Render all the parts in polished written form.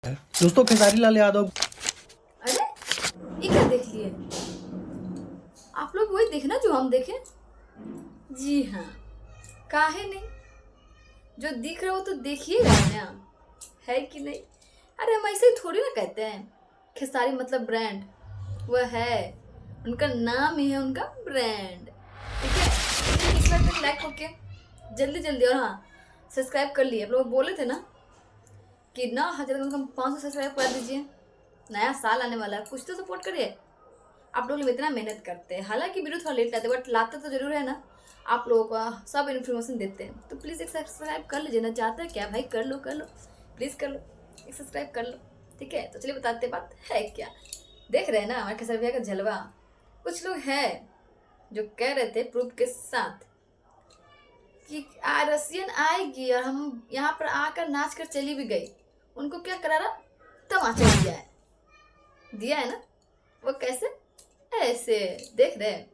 दोस्तों खेसारी लाल यादव। अरे ये क्या देख लिए? आप लोग वही देखना जो हम देखें। जी हाँ, काहे नहीं? जो दिख रहा हो तो देखिएगा ना, है कि नहीं? अरे हम ऐसे ही थोड़ी ना कहते हैं। खेसारी मतलब ब्रांड, वह है, उनका नाम ही है उनका ब्रांड। ठीक है, इस बार तक लाइक होके जल्दी जल्दी, और हाँ सब्सक्राइब कर लिए। आप लोग बोले थे ना कि 9,000 कम से कम 500 सब्सक्राइब कर दीजिए, नया साल आने वाला है, कुछ तो सपोर्ट करिए। आप लोग इतना मेहनत करते हैं, हालांकि वीडियो थोड़ा लेट लाते हैं बट लाते तो जरूर है ना। आप लोगों का सब इन्फॉर्मेशन देते हैं, तो प्लीज़ एक सब्सक्राइब कर लीजिए ना। चाहते हैं क्या भाई, कर लो कर लो, प्लीज़ कर लो, एक सब्सक्राइब कर लो। ठीक है, तो चलिए बताते हैं बात है क्या। देख रहे हैं ना हमारे खेसारी भैया का जलवा। कुछ लोग हैं जो कह रहे थे प्रूफ के साथ कि रसियन आएगी और हम यहाँ पर आकर नाच कर चली भी गई, उनको क्या करारा तमाचा दिया है ना। वो कैसे? ऐसे देख रहे हैं,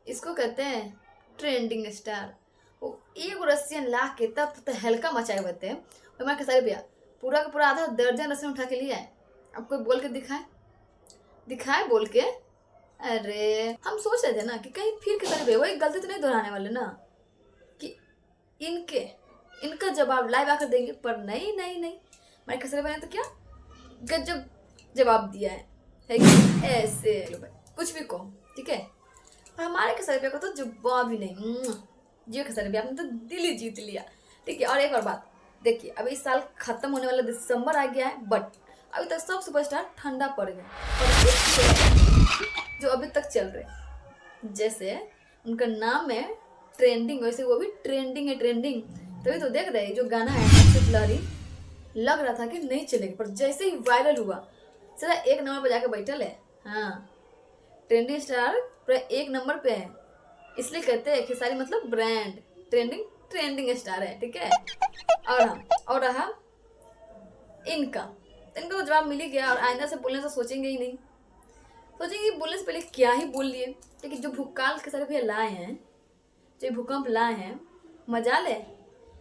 इसको कहते हैं ट्रेंडिंग स्टार। वो एक रसियन ला के तब तो हल्का मचाए हुए थे हमारे खेसारी भैया, पूरा का पूरा आधा दर्जन रसियन उठा के लिया है। अब कोई बोल के दिखाए, दिखाए बोल के। अरे हम सोच रहे थे ना कि कहीं फिर खेसारी भैया वही गलती तो नहीं दोहराने वाले ना, कि इनके इनका जवाब लाइव आकर देंगे। पर नहीं नहीं नहीं, हमारे खेसारी भैया ने तो क्या गजब जवाब दिया है कि ऐसे कुछ भी कहो। ठीक है, और हमारे खेसारी भैया को तो जवाब ही नहीं। जियो खेसारी भैया, आपने तो दिल ही जीत लिया। ठीक है, और एक और बात देखिए, अभी इस साल खत्म होने वाला दिसंबर आ गया है, बट अभी तक सब सुपरस्टार ठंडा पड़ गए और जो अभी तक चल रहे, जैसे उनका नाम है ट्रेंडिंग, वैसे वो भी ट्रेंडिंग है, ट्रेंडिंग। तभी तो देख रहे जो गाना है लहरी, लग रहा था कि नहीं चलेगा, पर जैसे ही वायरल हुआ सीधा एक नंबर पर जाकर बैठल है। हाँ, ट्रेंडिंग स्टार पूरा एक नंबर पे है, इसलिए कहते हैं खेसारी मतलब ब्रांड, ट्रेंडिंग ट्रेंडिंग स्टार है। ठीक है, और हम और रहा इनका, इनको तो जवाब मिल ही गया, और आईना से बोलने से सोचेंगे ही नहीं। सोचेंगे बोलने से पहले क्या ही बोल लिए, लेकिन जो भूकाल खेसारी भैया लाए हैं, जो भूकंप लाए हैं, मजा ले,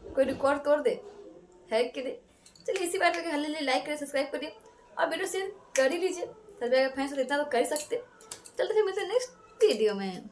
कोई रिकॉर्ड तोड़ दे, है कि नहीं? चलिए इसी बात में हल्ले लाइक करिए, सब्सक्राइब करिए और वीडियो शेयर कर ही लीजिए। सर फैंस तो इतना तो कर ही सकते। चलते फिर मिलते हैं नेक्स्ट वीडियो में।